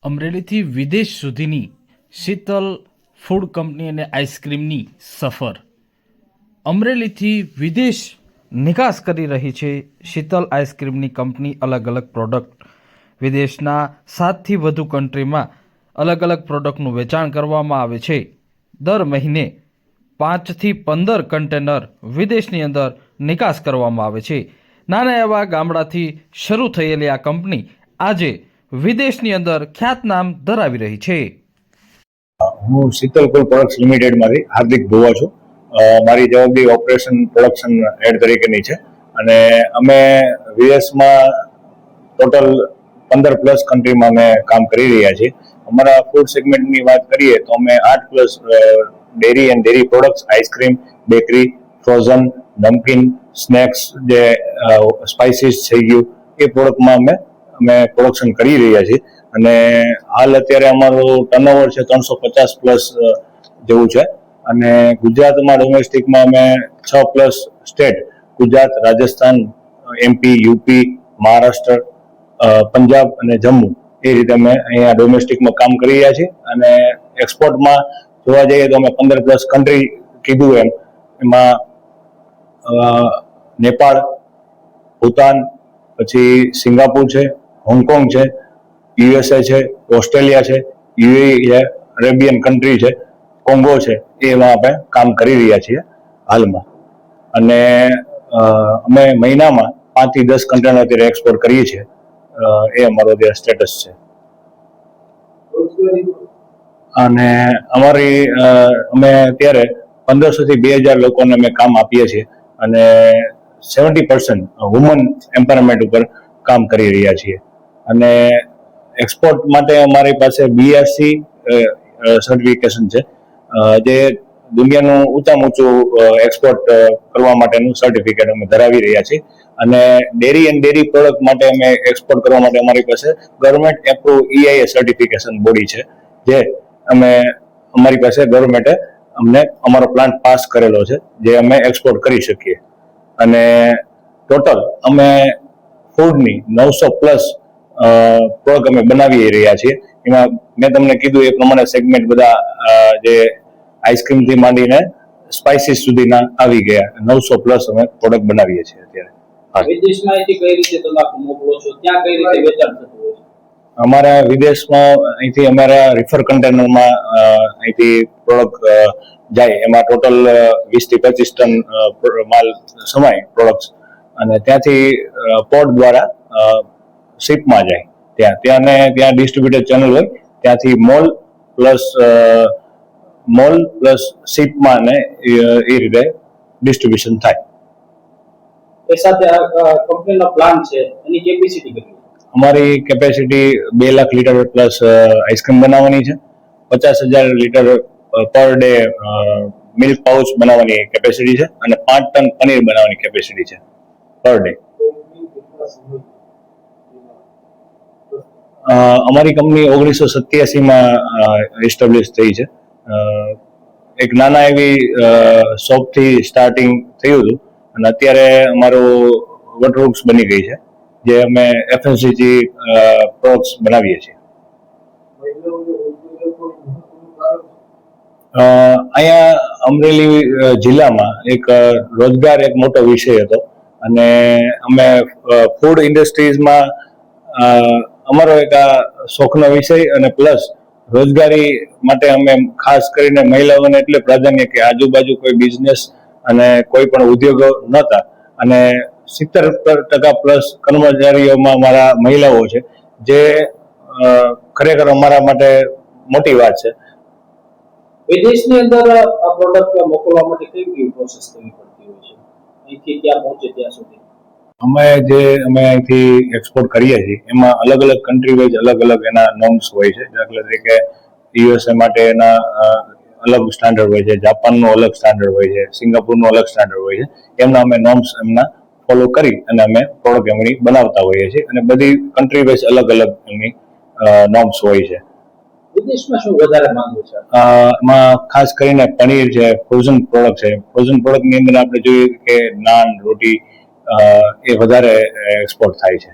અમરેલીથી વિદેશ સુધીની Sheetal food company અને આઈસ્ક્રીમની સફર. અમરેલીથી વિદેશ નિકાસ કરી રહી છે શીતલ આઈસ્ક્રીમની કંપની. અલગ અલગ પ્રોડક્ટ વિદેશના 7થી વધુ કન્ટ્રીમાં અલગ અલગ પ્રોડક્ટનું વેચાણ કરવામાં આવે છે. દર મહિને 5થી 15 કન્ટેનર વિદેશની અંદર નિકાસ કરવામાં આવે છે. નાના એવા ગામડાથી શરૂ થયેલી આ કંપની આજે વિદેશની અંદર ખ્યાતનામ ધરાવી રહી છે. હું શીતલ ફૂડ પ્રોડક્ટ્સ લિમિટેડમાંથી હાર્દિક ભુવા છું. મારી જવાબદારી ઓપરેશન પ્રોડક્શન હેડ તરીકેની છે અને અમે વિદેશમાં ટોટલ 15+ કન્ટ્રીમાં અમે કામ કરી રહ્યા છીએ. અમારા ફૂડ સેગમેન્ટની વાત કરીએ તો અમે 8+ dairy and dairy products, ice cream, bakery, frozen, Namkeen, snacks, જે સ્પાઇસીસ થઈ ગયું, એ પ્રોડક્ટમાં અમે પ્રોડક્શન કરી રહ્યા છીએ અને હાલ અત્યારે અમારું ટર્નઓવર છે 350+ જેવું છે. અને ગુજરાતમાં ડોમેસ્ટિકમાં અમે 6+ state, Gujarat, Rajasthan, MP, UP, Maharashtra, Punjab અને જમ્મુ, એ રીતે અમે અહીંયા ડોમેસ્ટિકમાં કામ કરી રહ્યા છીએ. અને એક્સપોર્ટમાં જોવા જઈએ તો અમે 15+ કન્ટ્રી કીધું એમાં નેપાળ, ભૂતાન, પછી સિંગાપુર છે, હોંગકોંગ છે, USA છે, ઓસ્ટ્રેલિયા છે, UAE છે, અરેબિયન કન્ટ્રી છે, કોંગો છે, એમાં આપણે કામ કરી રહ્યા છીએ હાલમાં. અને અમે મહિનામાં 5થી 10 કન્ટેનર અત્યારે એક્સપોર્ટ કરીએ છીએ. એ અમારો અત્યારે સ્ટેટસ છે. અને અમે અત્યારે 1500 થી 2000 લોકોને અમે કામ આપીએ છીએ અને 70% વુમન એમ્પાવરમેન્ટ ઉપર કામ કરી રહ્યા છીએ. અને એક્સપોર્ટ માટે અમારી પાસે BRC સર્ટિફિકેશન છે, જે દુનિયાનું ઊંચામાં ઊંચું એક્સપોર્ટ કરવા માટેનું સર્ટિફિકેટ અમે ધરાવી રહ્યા છીએ. અને ડેરી એન્ડ ડેરી પ્રોડક્ટ માટે અમે એક્સપોર્ટ કરવા માટે અમારી પાસે government approve EIA certification body છે, જે અમારી પાસે ગવર્મેન્ટે અમને અમારો પ્લાન્ટ પાસ કરેલો છે, જે અમે એક્સપોર્ટ કરી શકીએ. અને ટોટલ અમે ફૂડની 900+ પ્રોડક્ટ અમે બનાવી રહ્યા છીએ. એમાં મેં તમને કીધું એ પ્રમાણે સેગમેન્ટ બધા જે આઈસ્ક્રીમથી માંડીને સ્પાઇસીસ સુધીના આવી ગયા. 900+ અમે પ્રોડક્ટ બનાવીએ છીએ અત્યારે. વિદેશમાં અહીંથી કઈ રીતે તમે મોકલો છો, ત્યાં કઈ રીતે વેચાણ થતું હોય છે? અમારા વિદેશમાં અહીંથી અમારા રિફર કન્ટેનરમાં અહીંથી પ્રોડક્ટ જાય, એમાં ટોટલ 20થી 25 ટન માલ સમાય પ્રોડક્ટ્સ, અને ત્યાંથી પોર્ટ દ્વારા શિપમાં જાય. ત્યાં ડિસ્ટ્રીબ્યુટર ચેનલ હોય, ત્યાંથી મોલ પ્લસ શિપમાં ને એ રીતે ડિસ્ટ્રીબ્યુશન થાય. એ સાથે કંપનીનો પ્લાન છે, એની કેપેસિટી કેટલી? અમારી capacity 2 lakh litre plus ice cream બનાવવાની છે. 50,000 litre per day milk pouch બનાવવાની કેપેસિટી છે અને 5 ટન પનીર બનાવવાની કેપેસિટી છે પર ડે. અમારી કંપની 1987માં એસ્ટાબ્લિશ થઈ છે. એક નાના એવી શોપથી સ્ટાર્ટિંગ થયું હતું અને અત્યારે અમારું વટવૃક્ષ બની ગઈ છે, જે અમે FMCG પ્રોડક્ટ્સ બનાવીએ છીએ. અહીંયા અમરેલી જિલ્લામાં રોજગાર એક મોટો વિષય હતો અને અમે ફૂડ ઇન્ડસ્ટ્રીઝમાં અમારો એક આ શોખનો વિષય અને પ્લસ રોજગારી માટે અમે ખાસ કરીને મહિલાઓને એટલે પ્રાધાન્ય કે આજુબાજુ કોઈ બિઝનેસ અને કોઈ પણ ઉદ્યોગો નહોતા, અને 70% કર્મચારીઓમાં મારા મહિલાઓ છે, જે ખરેખર અમારા માટે મોટી વાત છે. વિદેશની અંદર આ પ્રોડક્ટ મોકલવા માટે કેવી પ્રોસેસ કરવી પડતી હોય છે, અહીંથી ત્યાં પહોંચે ત્યાં સુધી? અમે અહીંથી એક્સપોર્ટ કરીએ છીએ એમાં અલગ અલગ કન્ટ્રી વાઇઝ અલગ અલગ એના નોર્મ્સ હોય છે. દાખલા તરીકે USA માટે એના અલગ સ્ટાન્ડર્ડ હોય છે, જાપાનનું અલગ સ્ટાન્ડર્ડ હોય છે, સિંગાપુરનું અલગ સ્ટાન્ડર્ડ હોય છે. એમના નોર્મ્સ ફોલો કરી અને અમે પ્રોડક્ટ એમની બનાવતા હોઈએ છીએ, અને બધી કન્ટ્રી વાઇઝ અલગ અલગ એમની નોર્મ્સ હોય છે. વિદેશમાં શું વધારે માંગ છે? એમાં ખાસ કરીને પનીર છે, ફ્રોઝન પ્રોડક્ટ છે. ફ્રોઝન પ્રોડક્ટની અંદર આપણે જોઈએ કે નાન, રોટી, એ વધારે એક્સપોર્ટ થાય છે.